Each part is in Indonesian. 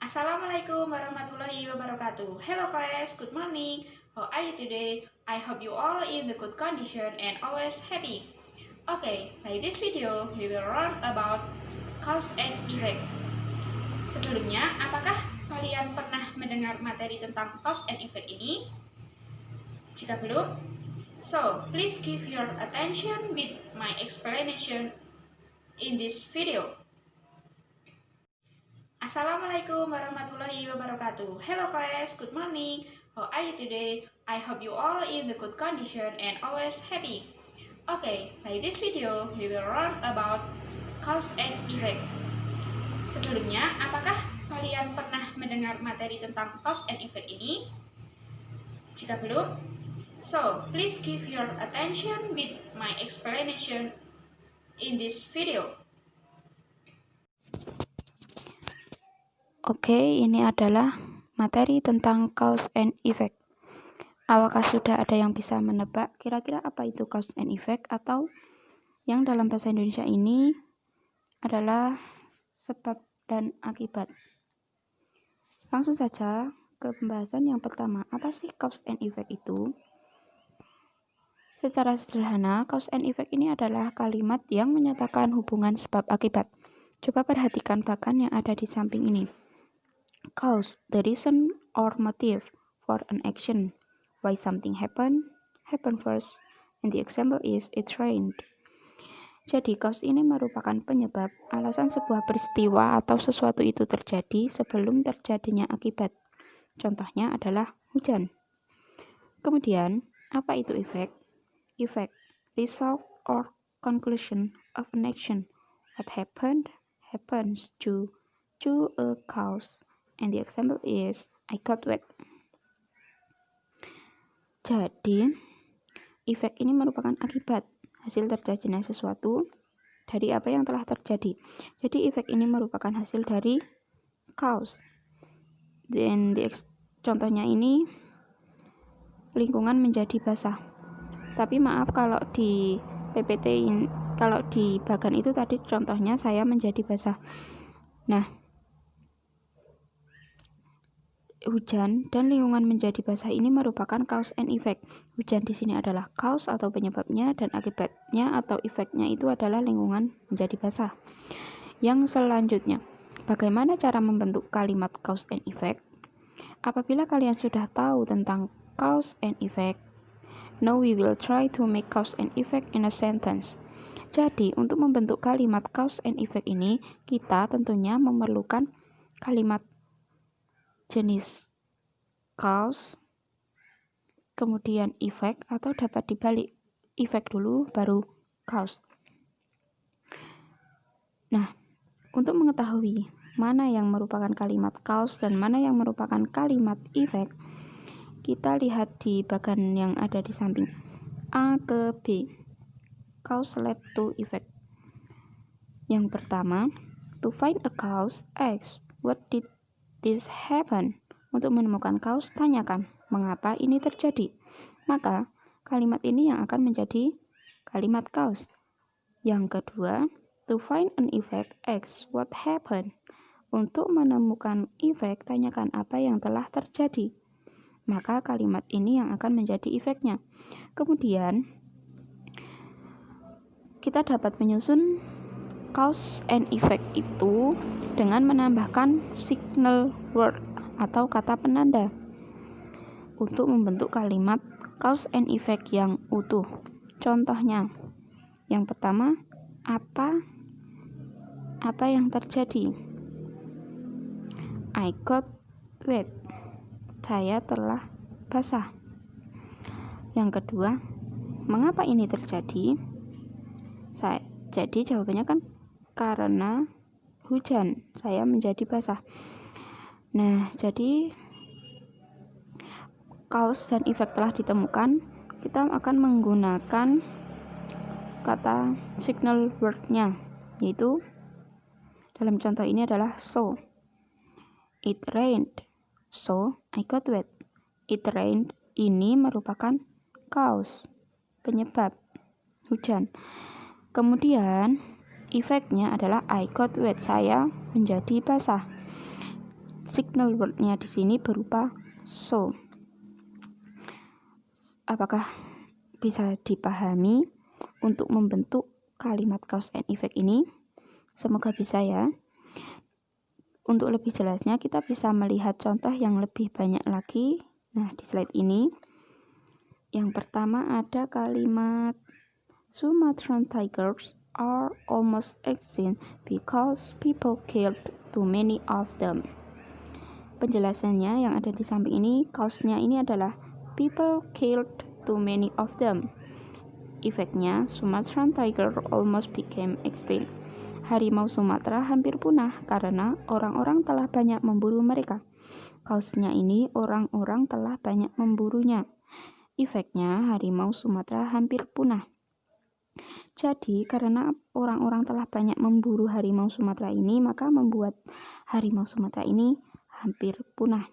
Assalamualaikum warahmatullahi wabarakatuh. Hello class, good morning. How are you today? I hope you all in the good condition and always happy. Okay, by this video we will learn about cause and effect. Sebelumnya, apakah kalian pernah mendengar materi tentang cause and effect ini? Jika belum, so please give your attention with my explanation in this video. Assalamualaikum warahmatullahi wabarakatuh. Hello class, good morning. How are you today? I hope you all in the good condition and always happy. Okay, by this video we will learn about cause and effect. Sebelumnya, apakah kalian pernah mendengar materi tentang cause and effect ini? Jika belum, so please give your attention with my explanation in this video. Oke, ini adalah materi tentang cause and effect. Apakah sudah ada yang bisa menebak kira-kira apa itu cause and effect, atau yang dalam bahasa Indonesia ini adalah sebab dan akibat? Langsung saja ke pembahasan yang pertama. Apa sih cause and effect itu? Secara sederhana, cause and effect ini adalah kalimat yang menyatakan hubungan sebab akibat. Coba perhatikan bahkan yang ada di samping ini. Cause, the reason or motive for an action. Why something happen first, and the example is it rained. Jadi, cause ini merupakan penyebab, alasan sebuah peristiwa atau sesuatu itu terjadi sebelum terjadinya akibat. Contohnya adalah hujan. Kemudian, apa itu effect? Effect, result or conclusion of an action. What happens due to a cause. And the example is I got wet. Jadi, efek ini merupakan akibat hasil terjadinya sesuatu dari apa yang telah terjadi. Jadi, efek ini merupakan hasil dari cause. Dan contohnya ini lingkungan menjadi basah. Tapi maaf kalau di PPT ini, kalau di bagan itu tadi contohnya saya menjadi basah. Nah, hujan dan lingkungan menjadi basah ini merupakan cause and effect. Hujan di sini adalah cause atau penyebabnya, dan akibatnya atau efeknya itu adalah lingkungan menjadi basah. Yang selanjutnya, bagaimana cara membentuk kalimat cause and effect? Apabila kalian sudah tahu tentang cause and effect, now we will try to make cause and effect in a sentence. Jadi, untuk membentuk kalimat cause and effect ini, kita tentunya memerlukan kalimat jenis cause, kemudian effect, atau dapat dibalik, effect dulu baru cause. Nah, untuk mengetahui mana yang merupakan kalimat cause dan mana yang merupakan kalimat effect, kita lihat di bagian yang ada di samping. A ke B, cause led to effect. Yang pertama, to find a cause, ask what did this happen. Untuk menemukan cause, tanyakan mengapa ini terjadi. Maka kalimat ini yang akan menjadi kalimat cause. Yang kedua, to find an effect, ask what happened. Untuk menemukan efek, tanyakan apa yang telah terjadi. Maka kalimat ini yang akan menjadi efeknya. Kemudian kita dapat menyusun cause and effect itu dengan menambahkan signal word atau kata penanda untuk membentuk kalimat cause and effect yang utuh. Contohnya, yang pertama, apa yang terjadi? I got wet. Saya telah basah. Yang kedua, mengapa ini terjadi? Jadi jawabannya kan karena hujan, saya menjadi basah. Nah, jadi cause dan effect telah ditemukan, kita akan menggunakan kata signal word-nya, yaitu dalam contoh ini adalah so. It rained, so I got wet. It rained ini merupakan cause, penyebab hujan. Kemudian efeknya adalah I got wet, saya menjadi basah. signal word-nya di sini berupa so. Apakah bisa dipahami untuk membentuk kalimat cause and effect ini? Semoga bisa ya. Untuk lebih jelasnya kita bisa melihat contoh yang lebih banyak lagi. Nah, di slide ini yang pertama ada kalimat Sumatran tigers are almost extinct because people killed too many of them. Penjelasannya yang ada di samping ini, cause-nya ini adalah people killed too many of them. Efeknya, Sumatran tiger almost became extinct. Harimau Sumatera hampir punah karena orang-orang telah banyak memburu mereka. Cause-nya ini orang-orang telah banyak memburunya. Efeknya, harimau Sumatera hampir punah. Jadi, karena orang-orang telah banyak memburu harimau Sumatera ini, maka membuat harimau Sumatera ini hampir punah.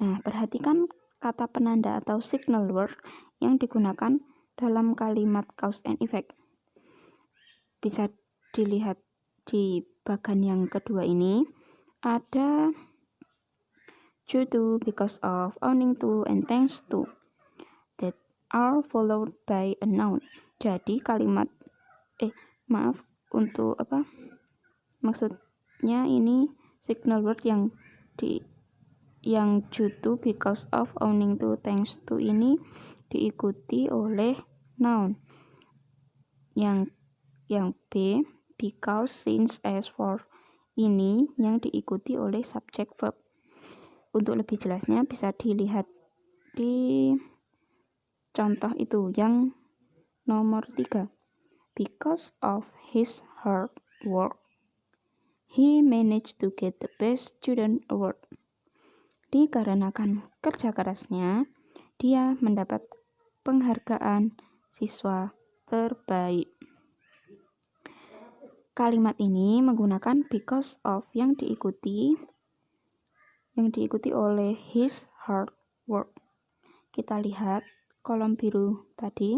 Nah, perhatikan kata penanda atau signal word yang digunakan dalam kalimat cause and effect. Bisa dilihat di bagian yang kedua ini, ada due to, because of, owing to, and thanks to that are followed by a noun. Jadi kalimat maksudnya ini signal word yang due to, because of, owing to, thanks to ini diikuti oleh noun. Yang B, because, since, as, for ini yang diikuti oleh subject verb. Untuk lebih jelasnya bisa dilihat di contoh itu yang nomor 3. Because of his hard work, he managed to get the best student award. Dikarenakan kerja kerasnya, dia mendapat penghargaan siswa terbaik. Kalimat ini menggunakan because of yang diikuti oleh his hard work. Kita lihat kolom biru tadi.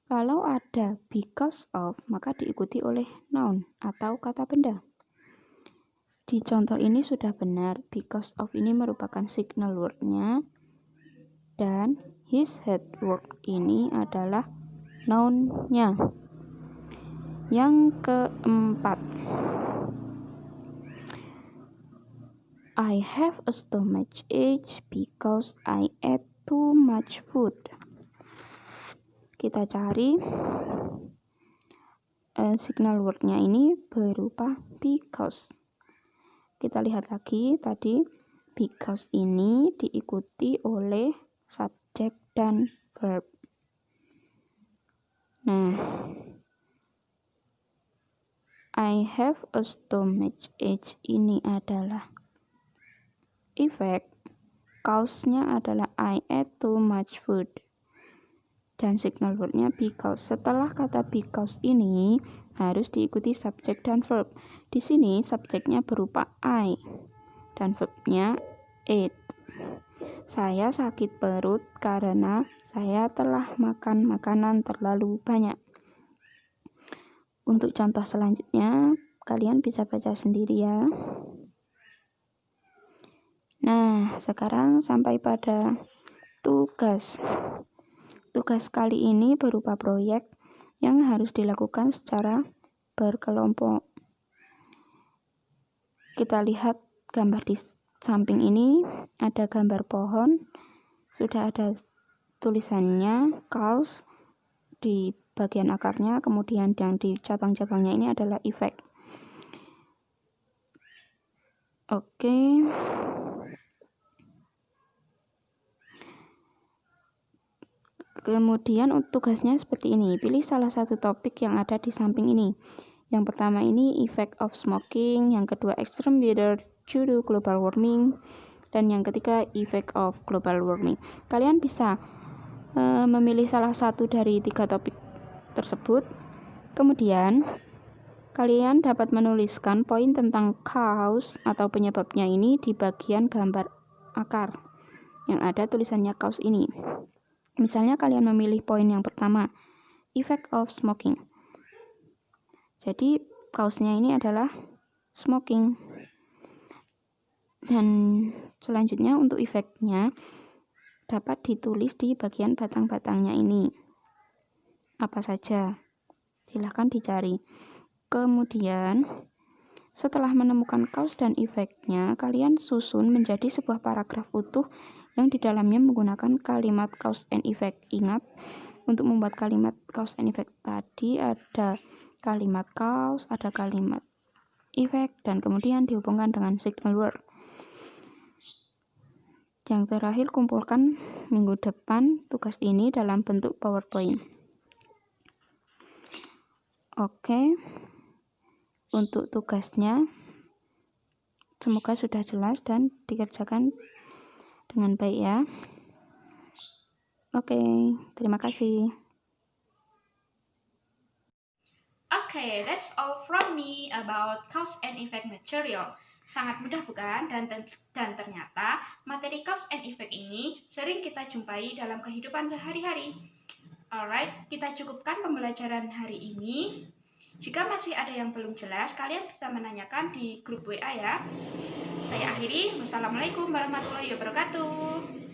Kalau ada because of, maka diikuti oleh noun atau kata benda. Di contoh ini sudah benar, because of ini merupakan signal word-nya, dan his hard work ini adalah noun-nya. Yang keempat, I have a stomach ache because I ate too much food. Kita cari signal word-nya ini berupa because. Kita lihat lagi tadi, because ini diikuti oleh subjek dan verb. Nah, I have a stomach ache ini adalah effect, cause-nya adalah I ate too much food. Dan signal word-nya because. Setelah kata because ini harus diikuti subjek dan verb. Di sini subjeknya berupa I dan verbnya ate. Saya sakit perut karena saya telah makan makanan terlalu banyak. Untuk contoh selanjutnya, kalian bisa baca sendiri ya. Nah, sekarang sampai pada tugas. Tugas kali ini berupa proyek yang harus dilakukan secara berkelompok. Kita lihat gambar di samping ini, ada gambar pohon, sudah ada tulisannya cause di bagian akarnya, kemudian yang di cabang-cabangnya ini adalah effect. Oke. Kemudian tugasnya seperti ini. Pilih salah satu topik yang ada di samping ini. Yang pertama ini effect of smoking, yang kedua extreme weather due to global warming, dan yang ketiga effect of global warming. Kalian bisa memilih salah satu dari 3 topik tersebut. Kemudian kalian dapat menuliskan poin tentang cause atau penyebabnya ini di bagian gambar akar yang ada tulisannya cause ini. Misalnya kalian memilih poin yang pertama, effect of smoking. Jadi cause-nya ini adalah smoking. Dan selanjutnya untuk efeknya dapat ditulis di bagian batang-batangnya ini. Apa saja? Silahkan dicari. Kemudian setelah menemukan cause dan efeknya, kalian susun menjadi sebuah paragraf utuh yang di dalamnya menggunakan kalimat cause and effect. Ingat, untuk membuat kalimat cause and effect tadi ada kalimat cause, ada kalimat effect, dan kemudian dihubungkan dengan signal word. Yang terakhir, kumpulkan minggu depan tugas ini dalam bentuk PowerPoint. Oke, untuk tugasnya semoga sudah jelas dan dikerjakan dengan baik ya. Oke, terima kasih. Okay, that's all from me about cause and effect material. Sangat mudah bukan? Dan ternyata materi cause and effect ini sering kita jumpai dalam kehidupan sehari-hari. Alright, kita cukupkan pembelajaran hari ini. Jika masih ada yang belum jelas, kalian bisa menanyakan di grup WA ya. Saya akhiri. Wassalamualaikum warahmatullahi wabarakatuh.